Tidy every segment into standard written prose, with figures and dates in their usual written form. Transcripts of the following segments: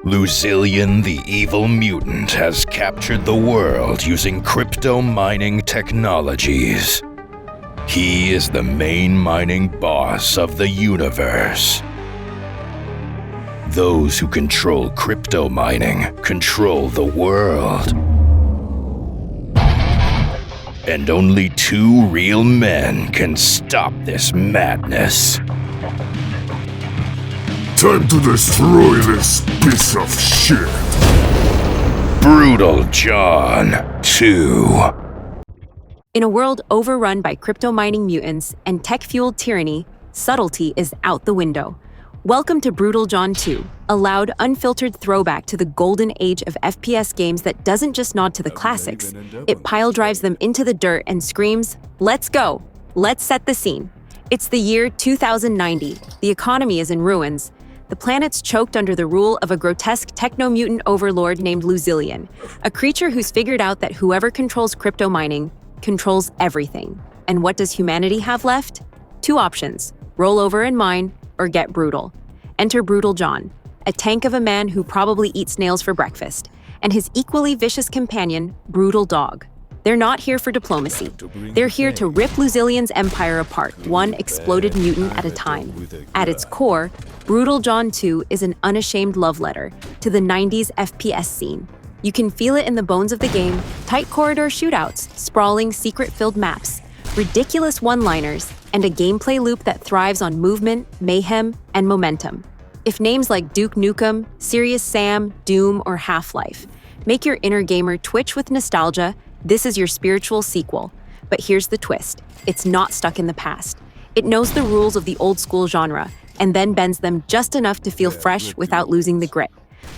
Lucilian the evil mutant has captured the world using crypto mining technologies. He is the main mining boss of the universe. Those who control crypto mining control the world. And only two real men can stop this madness. Time to destroy this piece of shit. Brutal John 2. In a world overrun by crypto-mining mutants and tech-fueled tyranny, subtlety is out the window. Welcome to Brutal John 2, a loud, unfiltered throwback to the golden age of FPS games that doesn't just nod to the classics, it pile-drives them into the dirt and screams, "Let's go! Let's set the scene." It's the year 2090. The economy is in ruins. The planet's choked under the rule of a grotesque techno-mutant overlord named Lucilian, a creature who's figured out that whoever controls crypto mining controls everything. And what does humanity have left? Two options: roll over and mine, or get brutal. Enter Brutal John, a tank of a man who probably eats nails for breakfast, and his equally vicious companion, Brutal Dog. They're not here for diplomacy. They're here to rip Lucilian's empire apart, one exploded mutant at a time. At its core, Brutal John 2 is an unashamed love letter to the 90s FPS scene. You can feel it in the bones of the game: tight corridor shootouts, sprawling secret-filled maps, ridiculous one-liners, and a gameplay loop that thrives on movement, mayhem, and momentum. If names like Duke Nukem, Serious Sam, Doom, or Half-Life make your inner gamer twitch with nostalgia, this is your spiritual sequel. But here's the twist: it's not stuck in the past. It knows the rules of the old-school genre, and then bends them just enough to feel fresh without losing the grit.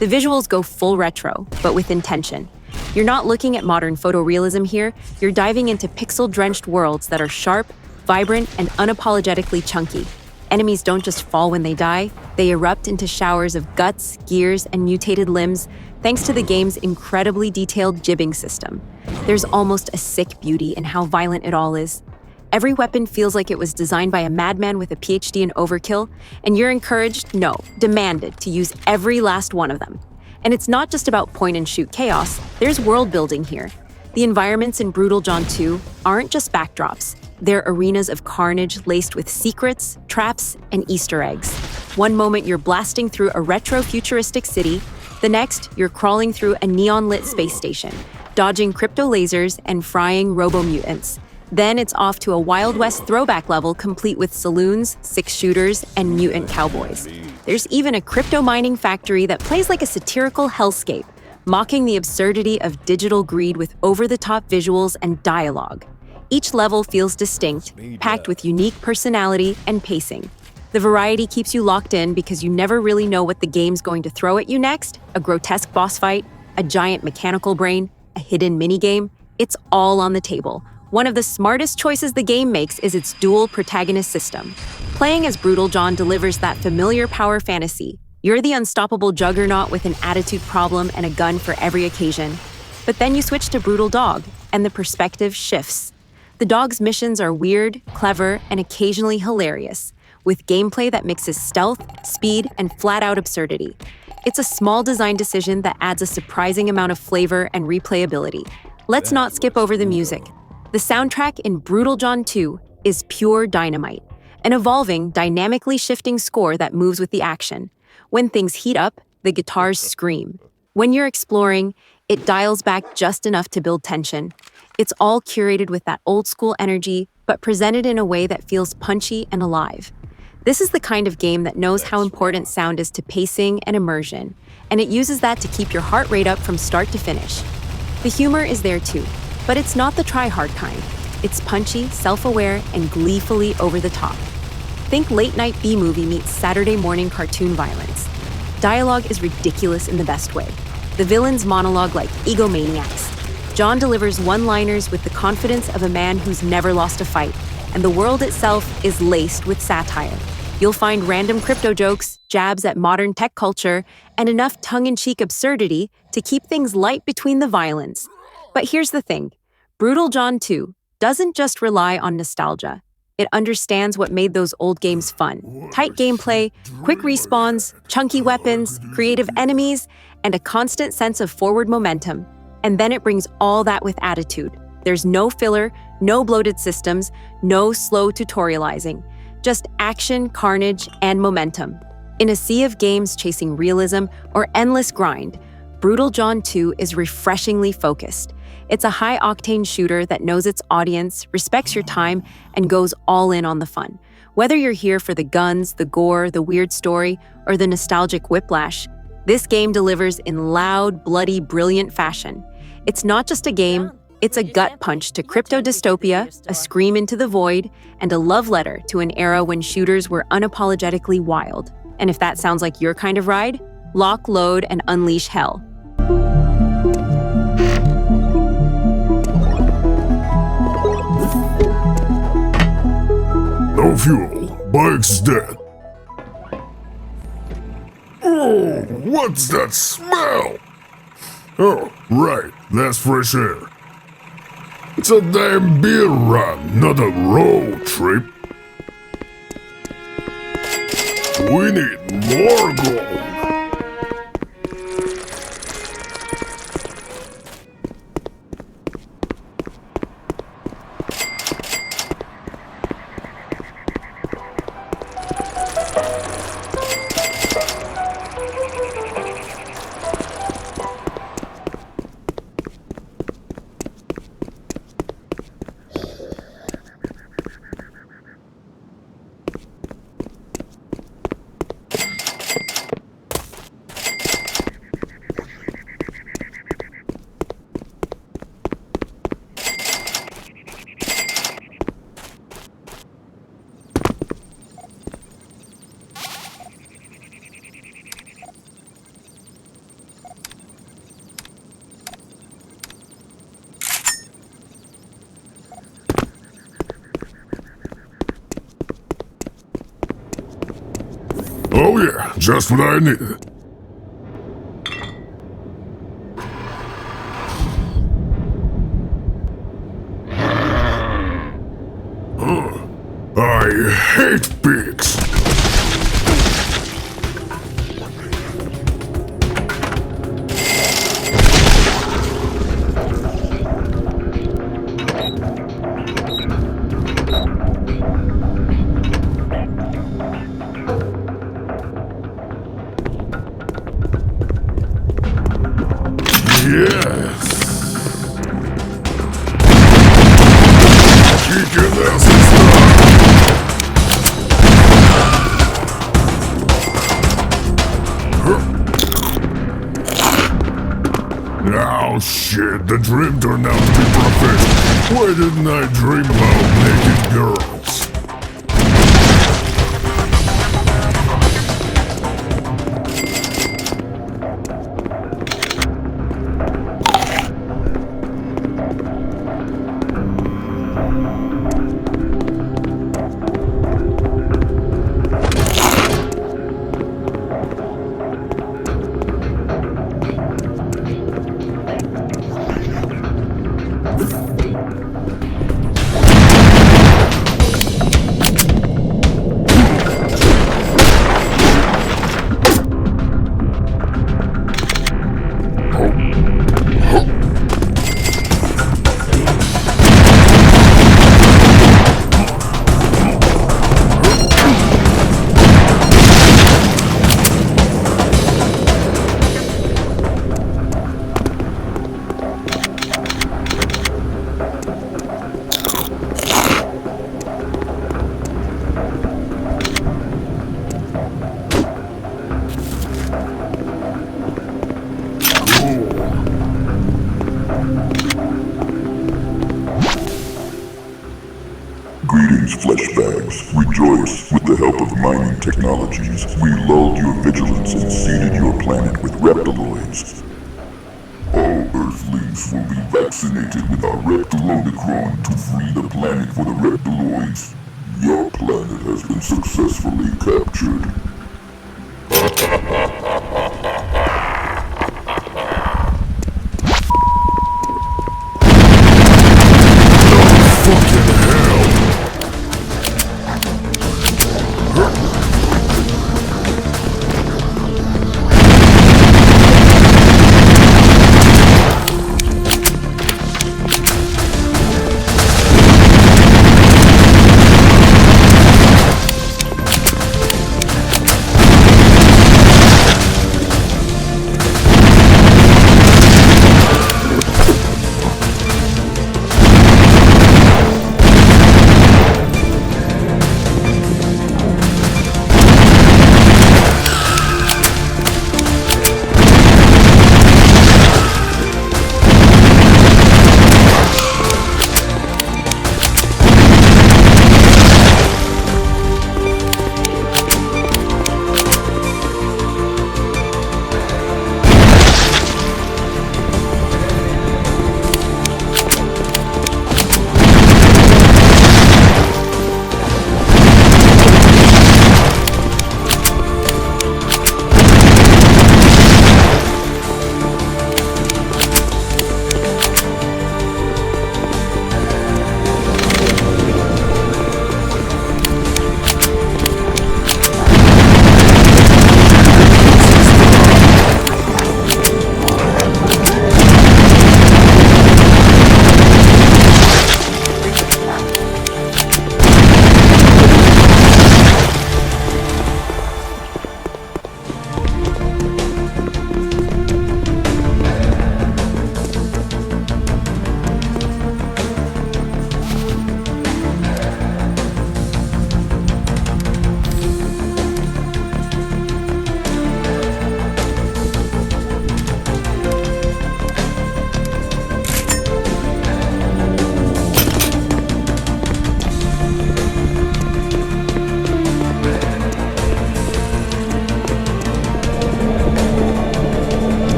The visuals go full retro, but with intention. You're not looking at modern photorealism here, you're diving into pixel-drenched worlds that are sharp, vibrant, and unapologetically chunky. Enemies don't just fall when they die, they erupt into showers of guts, gears, and mutated limbs, thanks to the game's incredibly detailed jibbing system. There's almost a sick beauty in how violent it all is. Every weapon feels like it was designed by a madman with a PhD in overkill, and you're encouraged, no, demanded, to use every last one of them. And it's not just about point-and-shoot chaos, there's world building here. The environments in Brutal John 2 aren't just backdrops. They're arenas of carnage laced with secrets, traps, and Easter eggs. One moment you're blasting through a retro-futuristic city, the next you're crawling through a neon-lit space station, dodging crypto lasers and frying robo-mutants. Then it's off to a Wild West throwback level complete with saloons, six-shooters, and mutant cowboys. There's even a crypto mining factory that plays like a satirical hellscape, mocking the absurdity of digital greed with over-the-top visuals and dialogue. Each level feels distinct, packed with unique personality and pacing. The variety keeps you locked in because you never really know what the game's going to throw at you next: a grotesque boss fight, a giant mechanical brain, a hidden minigame. It's all on the table. One of the smartest choices the game makes is its dual protagonist system. Playing as Brutal John delivers that familiar power fantasy. You're the unstoppable juggernaut with an attitude problem and a gun for every occasion. But then you switch to Brutal Dog, and the perspective shifts. The dog's missions are weird, clever, and occasionally hilarious, with gameplay that mixes stealth, speed, and flat-out absurdity. It's a small design decision that adds a surprising amount of flavor and replayability. Let's not skip over the music. The soundtrack in Brutal John 2 is pure dynamite, an evolving, dynamically shifting score that moves with the action. When things heat up, the guitars scream. When you're exploring, it dials back just enough to build tension. It's all curated with that old-school energy, but presented in a way that feels punchy and alive. This is the kind of game that knows how important sound is to pacing and immersion, and it uses that to keep your heart rate up from start to finish. The humor is there too, but it's not the try-hard kind. It's punchy, self-aware, and gleefully over the top. Think late-night B-movie meets Saturday morning cartoon violence. Dialogue is ridiculous in the best way. The villains monologue like egomaniacs. John delivers one-liners with the confidence of a man who's never lost a fight, and the world itself is laced with satire. You'll find random crypto jokes, jabs at modern tech culture, and enough tongue-in-cheek absurdity to keep things light between the violence. But here's the thing. Brutal John 2 doesn't just rely on nostalgia. It understands what made those old games fun. Tight gameplay, quick respawns, chunky weapons, creative enemies, and a constant sense of forward momentum. And then it brings all that with attitude. There's no filler, no bloated systems, no slow tutorializing. Just action, carnage, and momentum. In a sea of games chasing realism or endless grind, Brutal John 2 is refreshingly focused. It's a high-octane shooter that knows its audience, respects your time, and goes all in on the fun. Whether you're here for the guns, the gore, the weird story, or the nostalgic whiplash, this game delivers in loud, bloody, brilliant fashion. It's not just a game, it's a gut punch to crypto dystopia, a scream into the void, and a love letter to an era when shooters were unapologetically wild. And if that sounds like your kind of ride, lock, load, and unleash hell. No fuel. Bike's dead. Oh, what's that smell? Oh, right, that's fresh air. It's a damn beer run, not a road trip. We need more gold. Oh yeah, just what I needed. I hate pigs. Yes. Chicken ass is Oh shit, the dream turned out to be perfect. Why didn't I dream about naked girls? Greetings, flesh bags. Rejoice. With the help of mining technologies, we lulled your vigilance and seeded your planet with reptiloids. All Earthlings will be vaccinated with our Reptilomicron to free the planet for the reptiloids. Your planet has been successfully captured. Fucking hell!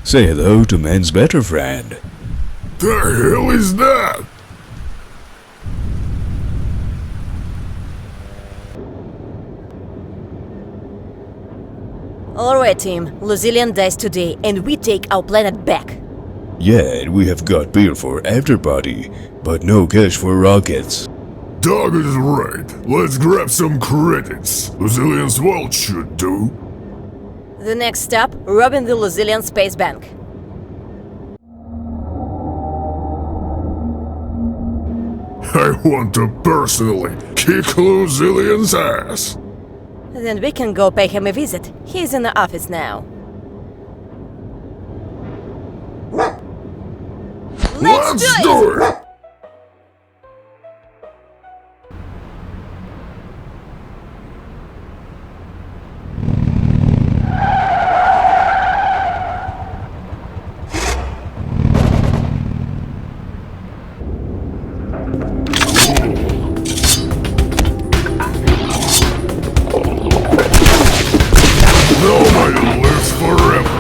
Say hello to man's better friend. The hell is that? Alright team, Luzillian dies today and we take our planet back. Yeah, and we have got beer for after party, but no cash for rockets. Dog is right. Let's grab some credits. Luzillian's vault should do. The next stop, robbing the Luzillian Space Bank. I want to personally kick Luzillian's ass. Then we can go pay him a visit. He's in the office now. Let's do it! Nobody lives forever.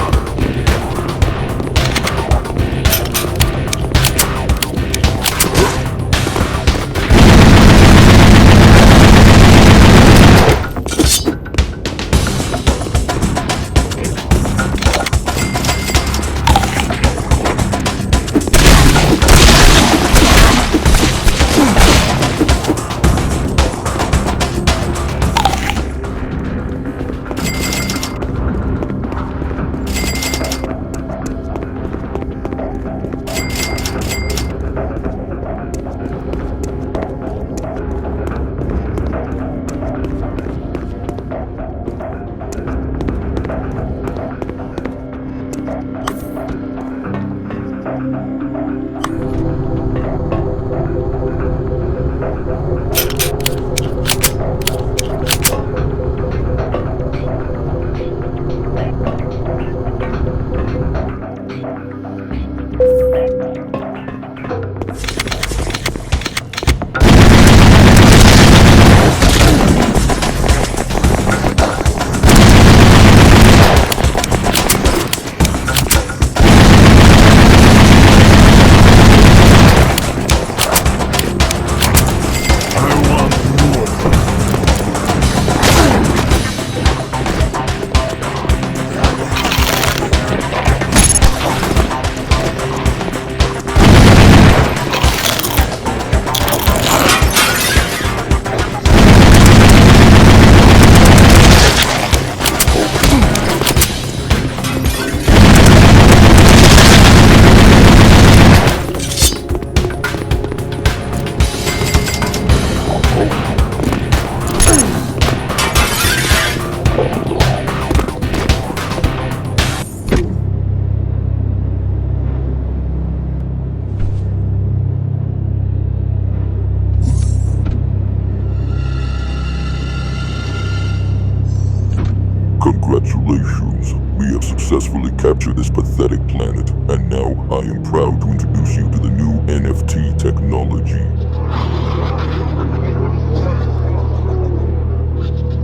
Congratulations, we have successfully captured this pathetic planet, and now I am proud to introduce you to the new NFT technology.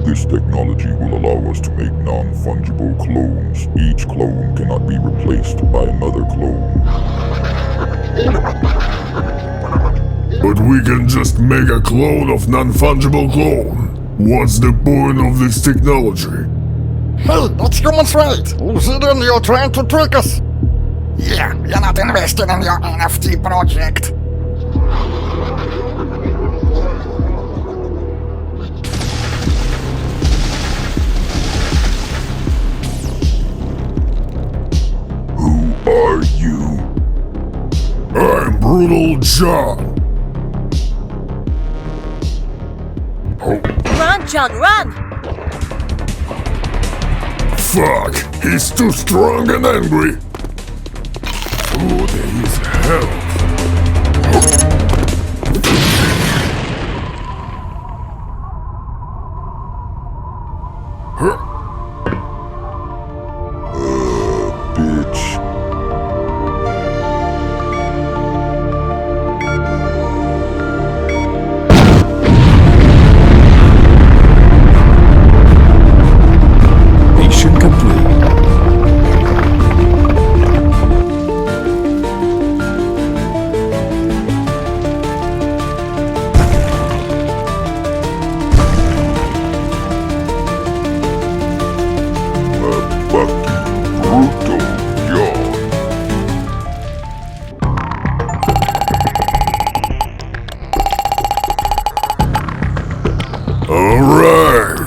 This technology will allow us to make non-fungible clones. Each clone cannot be replaced by another clone. But we can just make a clone of non-fungible clone. What's the point of this technology? Hey, that's human's right. Lucidian, you're trying to trick us. Yeah, you're not invested in your NFT project. Who are you? I'm Brutal John. Run, John, run! Fuck, he's too strong and angry. Food is health. Bitch. Mission complete. Fucking brutal, John. Alright.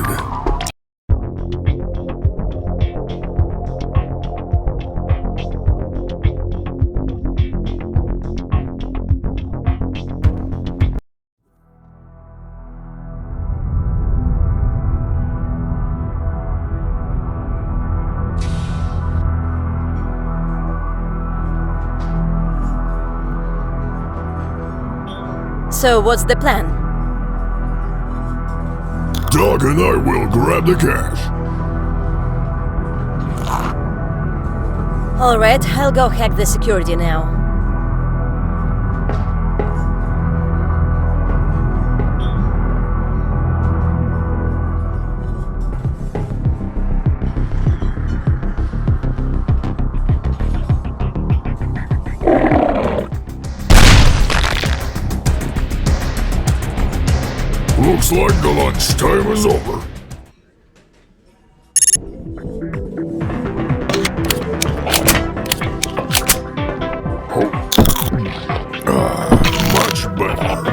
So what's the plan? Doug and I will grab the cash. Alright, I'll go hack the security now. Looks like the lunch time is over. Much better.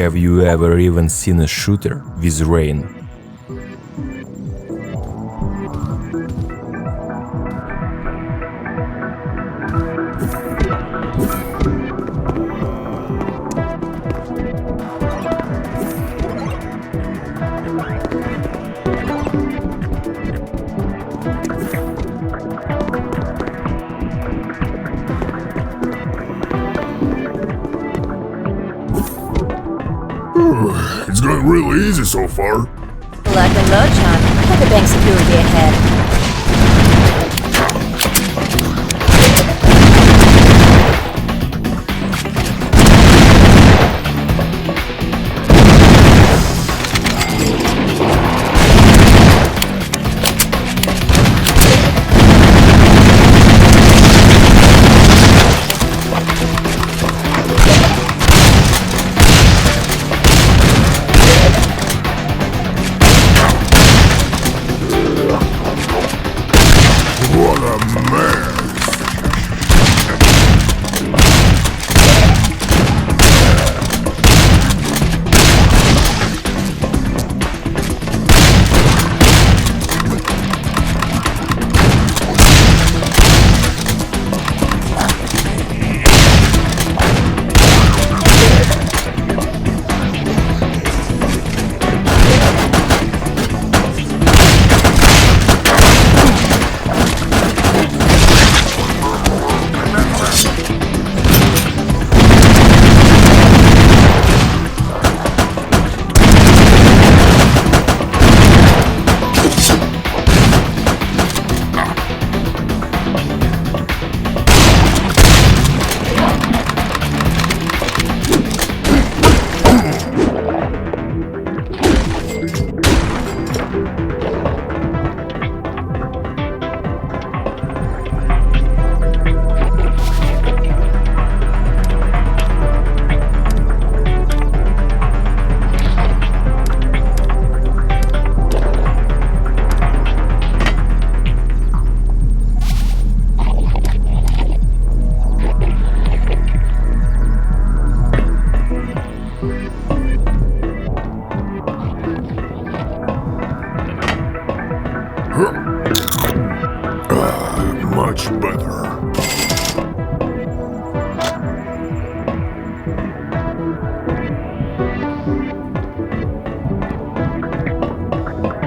Have you ever even seen a shooter with rain? It's going real easy so far. Luck and load, John. Put the bank security ahead.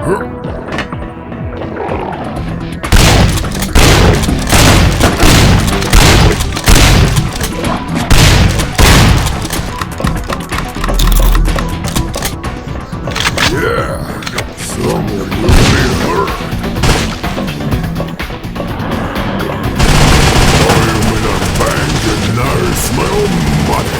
Someone will be hurt. I am in a bank and I smell money.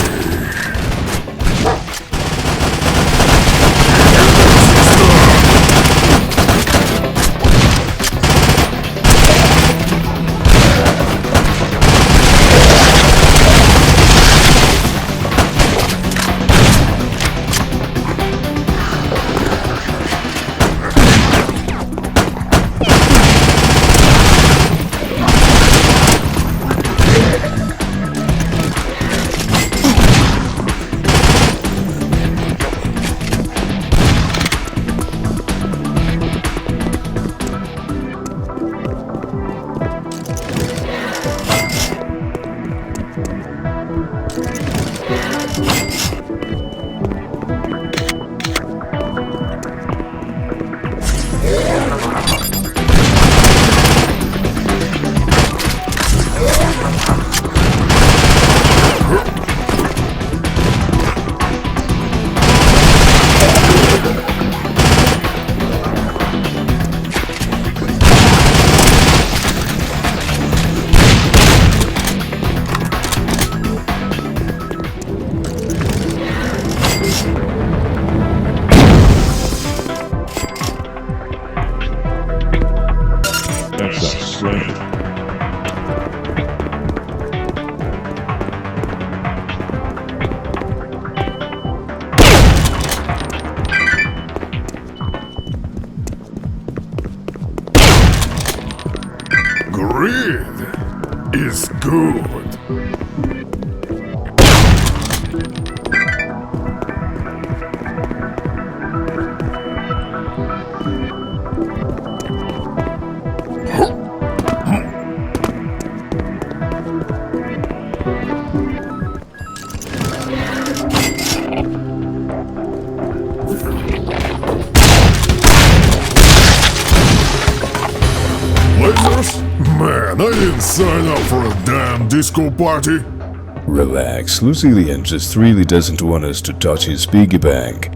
Greed is good. Lasers? Man, I didn't sign up for a damn disco party. Relax, Lucilian just really doesn't want us to touch his piggy bank.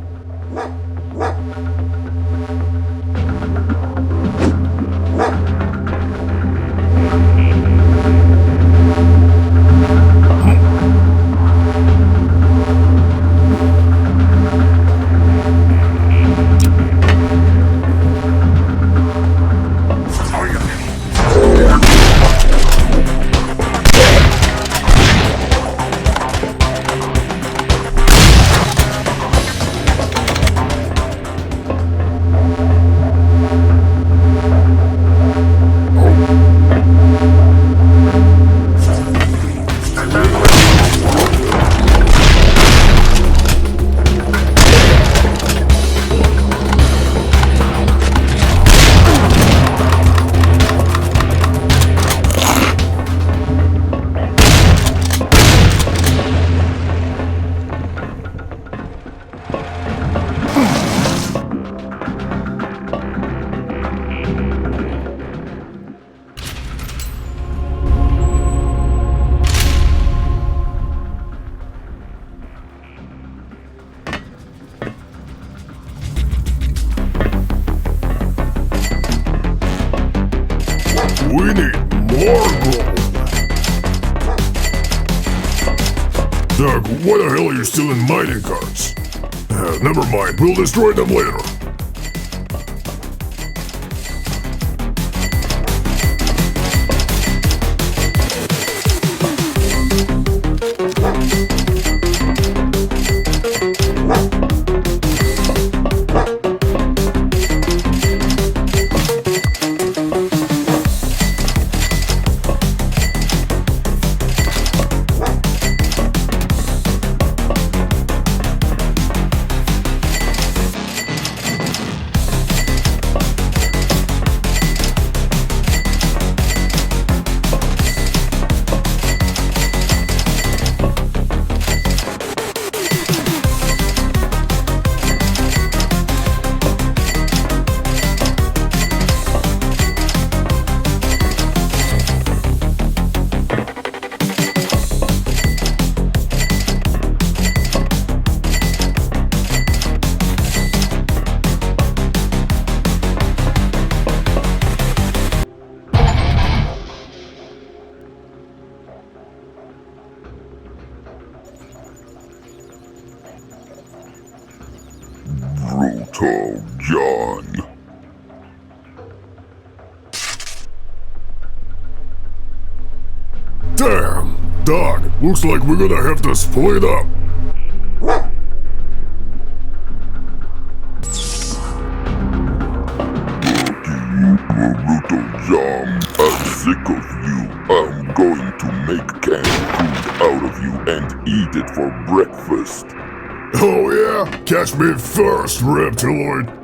We need more gold. Doug, why the hell are you stealing mining carts? Never mind, we'll destroy them later. Brutal John. Damn, Doc, looks like we're gonna have to split up. Brutal John, I'm sick of you. I'm going to make canned food out of you and eat it for breakfast. Oh yeah? Catch me first, Reptiloid.